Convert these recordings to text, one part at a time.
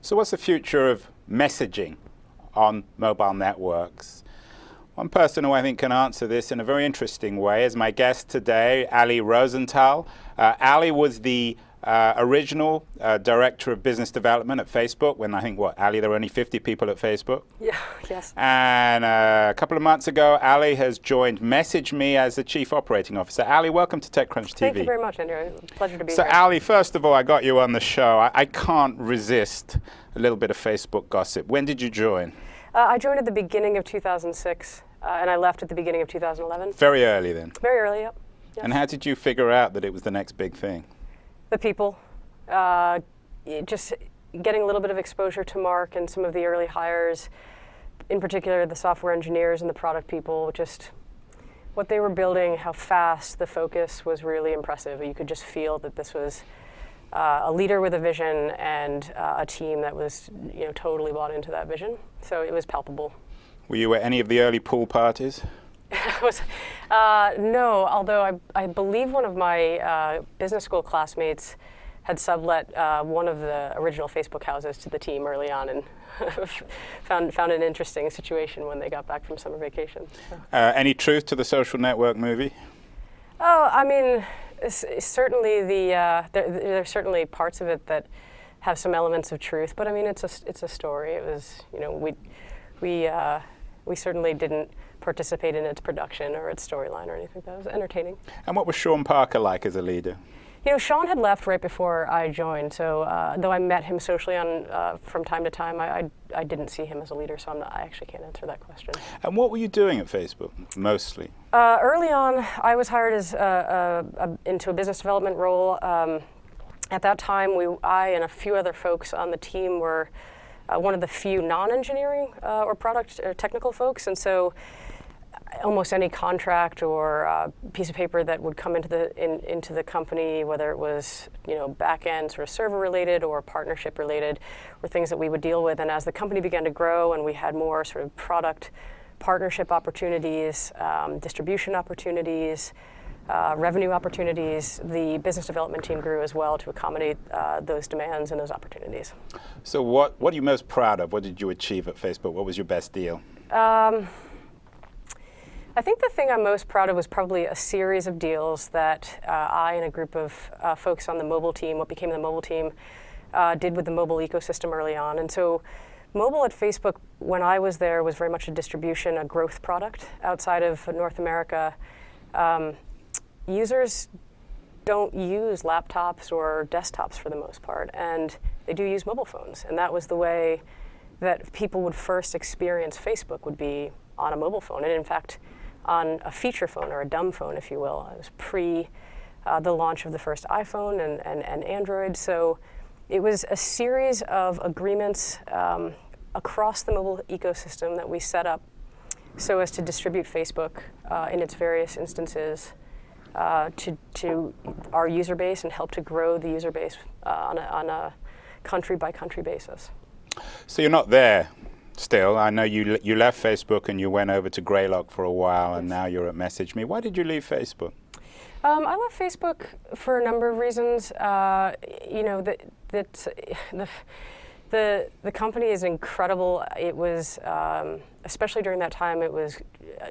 So what's the future of messaging on mobile networks? One person who I think can answer this in a very interesting way is my guest today, Ali Rosenthal. Ali was the original Director of Business Development at Facebook when I think, Ali, there were only 50 people at Facebook? Yeah, yes. And a couple of months ago, Ali has joined MessageMe as the Chief Operating Officer. Ali, welcome to TechCrunch TV. Thank you very much, Andrew. Pleasure to be here. So, Ali, first of all, I got you on the show. I can't resist a little bit of Facebook gossip. When did you join? I joined at the beginning of 2006, and I left at the beginning of 2011. Very early then? Very early, yep. Yes. And how did you figure out that it was the next big thing? The people. Just getting a little bit of exposure to Mark and some of the early hires, in particular the software engineers and the product people, just what they were building, how fast the focus was really impressive. You could just feel that this was a leader with a vision and a team that was totally bought into that vision. So it was palpable. Were you at any of the early pool parties? No, although I believe one of my business school classmates had sublet one of the original Facebook houses to the team early on, and found an interesting situation when they got back from summer vacation. So. Any truth to the Social Network movie? Oh, I mean, certainly there's certainly parts of it that have some elements of truth, but I mean it's a story. It was we certainly didn't participate in its production or its storyline or anything. That was entertaining. And what was Sean Parker like as a leader? Sean had left right before I joined, so though I met him socially from time to time, I didn't see him as a leader, so I actually can't answer that question. And what were you doing at Facebook, mostly? Early on, I was hired as into a business development role. At that time, I and a few other folks on the team were one of the few non-engineering or product or technical folks, and so almost any contract or piece of paper that would come into the company, whether it was back-end sort of server related or partnership related, were things that we would deal with. And as the company began to grow and we had more sort of product partnership opportunities, distribution opportunities, revenue opportunities, the business development team grew as well to accommodate those demands and those opportunities. So what are you most proud of? What did you achieve at Facebook? What was your best deal? I think the thing I'm most proud of was probably a series of deals that I and a group of folks on the mobile team, what became the mobile team, did with the mobile ecosystem early on. And so mobile at Facebook, when I was there, was very much a distribution, a growth product. Outside of North America, users don't use laptops or desktops for the most part, and they do use mobile phones. And that was the way that people would first experience Facebook, would be on a mobile phone. And in fact, on a feature phone or a dumb phone, if you will. It was pre the launch of the first iPhone and Android. So it was a series of agreements across the mobile ecosystem that we set up so as to distribute Facebook in its various instances to our user base and help to grow the user base on a country by country basis. So you're not there still. I know you left Facebook and you went over to Greylock for a while, and now you're at MessageMe. Why did you leave Facebook? I left Facebook for a number of reasons. The company is incredible. It was, especially during that time, it was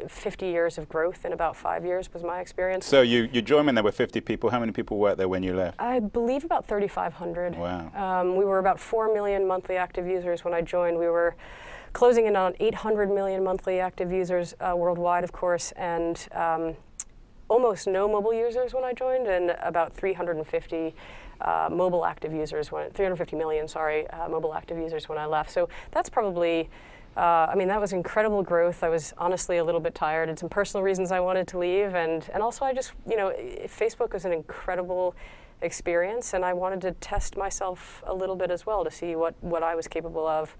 50 years of growth in about 5 years was my experience. So you joined when there were 50 people. How many people worked there when you left? I believe about 3,500. Wow. We were about 4 million monthly active users when I joined. We were closing in on 800 million monthly active users worldwide, of course, and almost no mobile users when I joined, and about 350 mobile active users, 350 million, mobile active users when I left. So that's probably, that was incredible growth. I was honestly a little bit tired. Had some personal reasons I wanted to leave, and also I just, Facebook was an incredible experience, and I wanted to test myself a little bit as well to see what I was capable of,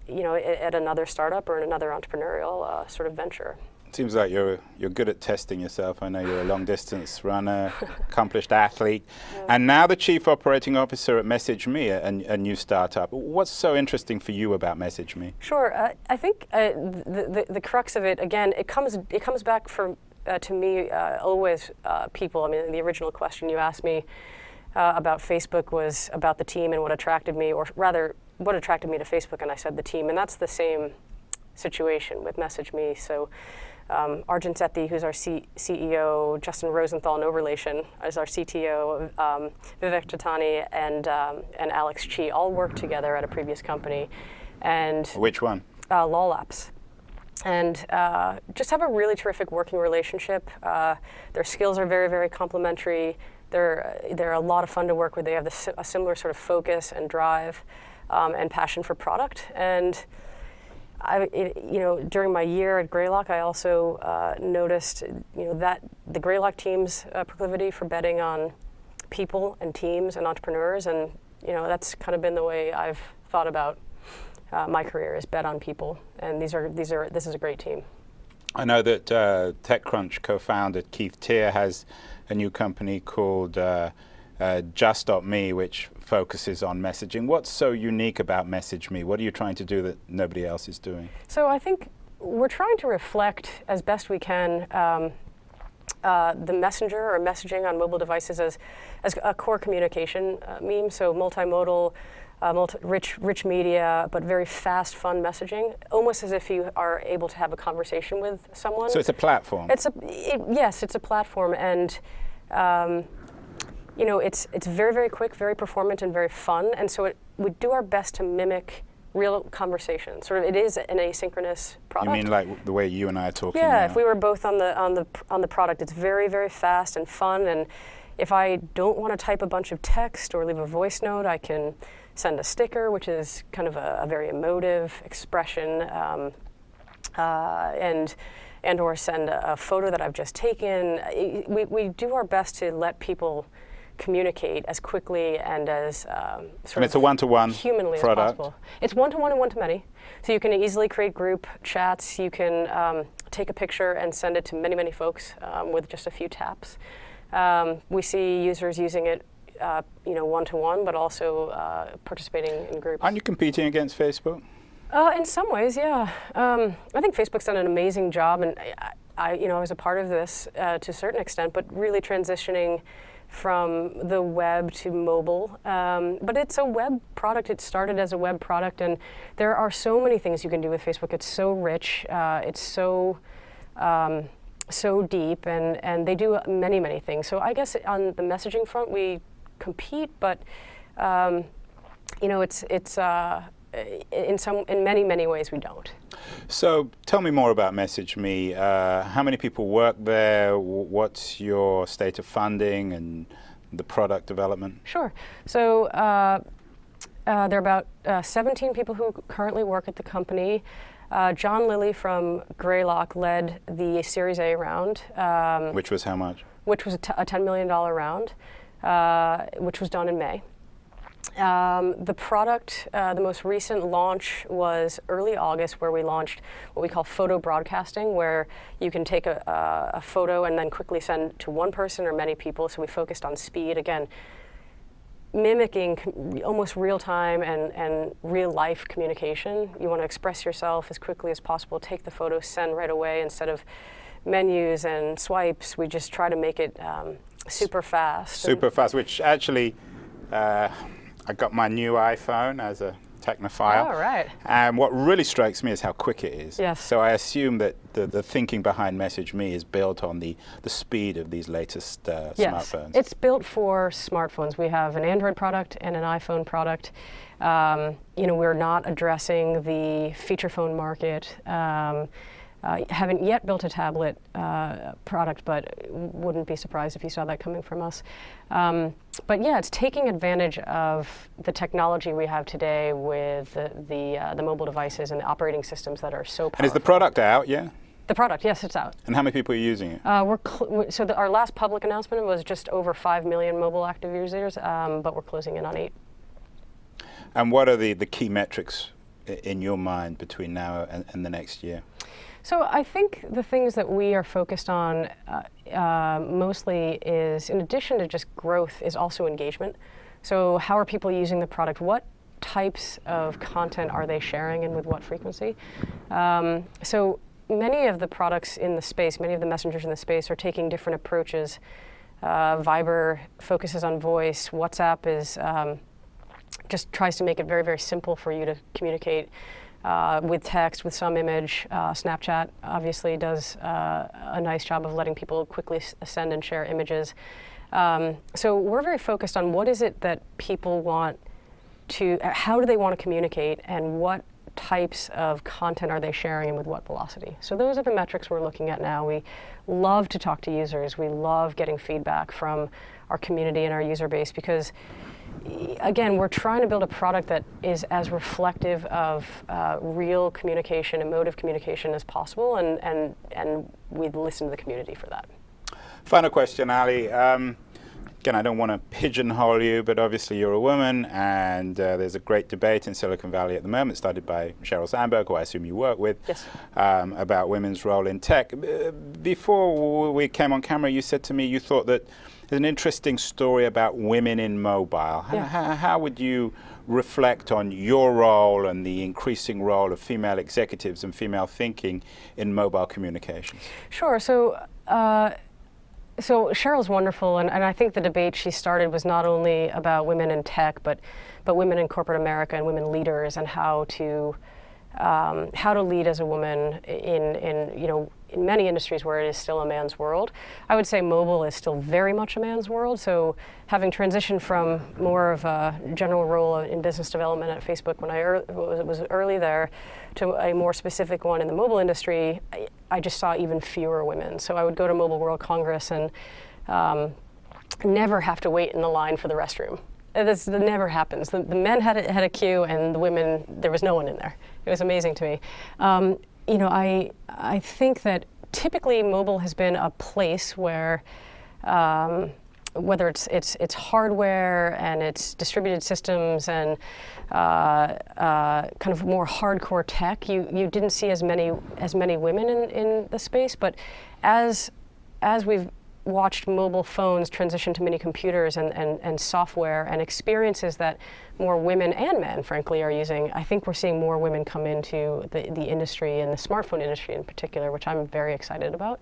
at another startup or in another entrepreneurial sort of venture. It seems like you're good at testing yourself. I know you're a long-distance runner, accomplished athlete, and now the Chief Operating Officer at MessageMe, a new startup. What's so interesting for you about MessageMe? Sure. I think the crux of it, again, it comes back to me always people. I mean, the original question you asked me, about Facebook was about the team and what attracted me, or rather, what attracted me to Facebook, and I said the team, and that's the same situation with MessageMe. So Arjun Sethi, who's our CEO, Justin Rosenthal, no relation, is our CTO, Vivek Tatani, and Alex Chi all worked together at a previous company. And which one? Law Labs. And just have a really terrific working relationship. Their skills are very, very complementary. They're a lot of fun to work with. They have a similar sort of focus and drive and passion for product. And during my year at Greylock, I also noticed, that the Greylock team's proclivity for betting on people and teams and entrepreneurs, and that's kind of been the way I've thought about my career, is bet on people. And this is a great team. I know that TechCrunch co-founder Keith Teare has a new company called Just.me, which focuses on messaging. What's so unique about MessageMe? What are you trying to do that nobody else is doing? So I think we're trying to reflect as best we can the messenger or messaging on mobile devices as a core communication meme. So multimodal, rich media, but very fast, fun messaging, almost as if you are able to have a conversation with someone. So it's a platform. Yes, it's a platform, and it's very, very quick, very performant, and very fun. And so we do our best to mimic real conversation. Sort of, it is an asynchronous product. You mean like the way you and I are talking? Yeah, now? if we were both on the product, it's very, very fast and fun. And if I don't want to type a bunch of text or leave a voice note, I can send a sticker, which is kind of a very emotive expression, and or send a photo that I've just taken. We do our best to let people communicate as quickly and as and it's a one-to-one humanly product. as possible. It's one-to-one and one-to-many. So you can easily create group chats. You can take a picture and send it to many, many folks with just a few taps. We see users using it one-to-one, but also participating in groups. Aren't you competing against Facebook? In some ways, yeah. I think Facebook's done an amazing job, and I was a part of this to a certain extent, but really transitioning from the web to mobile. But it's a web product. It started as a web product, and there are so many things you can do with Facebook. It's so rich. It's so deep, and they do many, many things. So I guess on the messaging front, we compete, but it's in many, many ways we don't. So tell me more about MessageMe. How many people work there? What's your state of funding and the product development? Sure. So there are about 17 people who currently work at the company. John Lilly from Greylock led the Series A round. Which was how much? Which was a $10 million round, which was done in May. The product, the most recent launch was early August, where we launched what we call photo broadcasting, where you can take a photo and then quickly send to one person or many people. So we focused on speed, again, mimicking almost real-time and real-life communication. You want to express yourself as quickly as possible, take the photo, send right away. Instead of menus and swipes, we just try to make it super fast. Super fast, which actually, I got my new iPhone as a technophile. Oh, right. And what really strikes me is how quick it is. Yes. So I assume that the thinking behind MessageMe is built on the speed of these latest smartphones. It's built for smartphones. We have an Android product and an iPhone product. We're not addressing the feature phone market. Haven't yet built a tablet product, but wouldn't be surprised if you saw that coming from us. But yeah, it's taking advantage of the technology we have today with the mobile devices and the operating systems that are so powerful. And is the product out, yeah? The product, yes, it's out. And how many people are using it? Our last public announcement was just over 5 million mobile active users, but we're closing in on 8. And what are the key metrics in your mind between now and the next year? So I think the things that we are focused on mostly is, in addition to just growth, is also engagement. So how are people using the product? What types of content are they sharing and with what frequency? So many of the products in the space, many of the messengers in the space are taking different approaches Viber focuses on voice. WhatsApp is just tries to make it very, very simple for you to communicate with text, with some image. Snapchat obviously does a nice job of letting people quickly send and share images. So we're very focused on what is it that people want to, how do they want to communicate, and what types of content are they sharing and with what velocity. So those are the metrics we're looking at now. We love to talk to users. We love getting feedback from our community and our user base because, again, we're trying to build a product that is as reflective of real communication, emotive communication as possible, and we listen to the community for that. Final question, Ali. Again, I don't want to pigeonhole you, but obviously you're a woman, and there's a great debate in Silicon Valley at the moment, started by Sheryl Sandberg, who I assume you work with, yes, about women's role in tech. Before we came on camera, you said to me you thought that there's an interesting story about women in mobile. Yeah. How would you reflect on your role and the increasing role of female executives and female thinking in mobile communications? Sure. So Sheryl's wonderful, and I think the debate she started was not only about women in tech, but women in corporate America and women leaders, and how to lead as a woman in many industries where it is still a man's world. I would say mobile is still very much a man's world. So having transitioned from more of a general role in business development at Facebook when I was early there to a more specific one in the mobile industry, I just saw even fewer women. So I would go to Mobile World Congress and never have to wait in the line for the restroom. That never happens. The men had a queue, and the women, there was no one in there. It was amazing to me. I think that typically mobile has been a place where, whether it's hardware and it's distributed systems and kind of more hardcore tech, you didn't see as many women in the space. But as we've watched mobile phones transition to mini computers and software and experiences that more women and men, frankly, are using, I think we're seeing more women come into the industry, and the smartphone industry in particular, which I'm very excited about.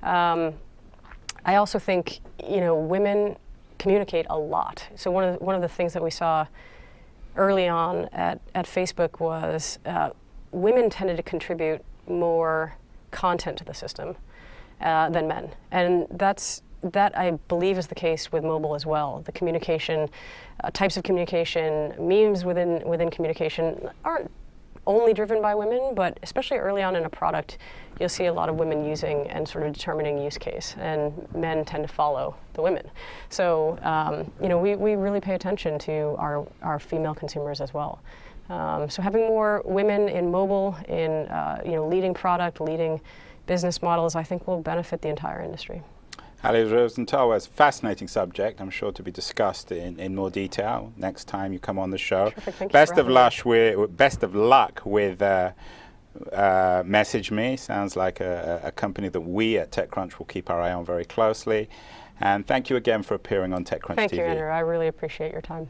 I also think, women communicate a lot. So one of the things that we saw early on at Facebook was women tended to contribute more content to the system than men, and that I believe is the case with mobile as well. The communication, types of communication, memes within communication aren't only driven by women, but especially early on in a product, you'll see a lot of women using and sort of determining use case, and men tend to follow the women. So we really pay attention to our female consumers as well. So having more women in mobile, in leading product, leading business models, I think will benefit the entire industry. Ali Rosenthal was a fascinating subject, I'm sure, to be discussed in more detail next time you come on the show. Terrific. Thank you Best for of luck with MessageMe. Sounds like a company that we at TechCrunch will keep our eye on very closely. And thank you again for appearing on TechCrunch TV. Thank you, Andrew. I really appreciate your time.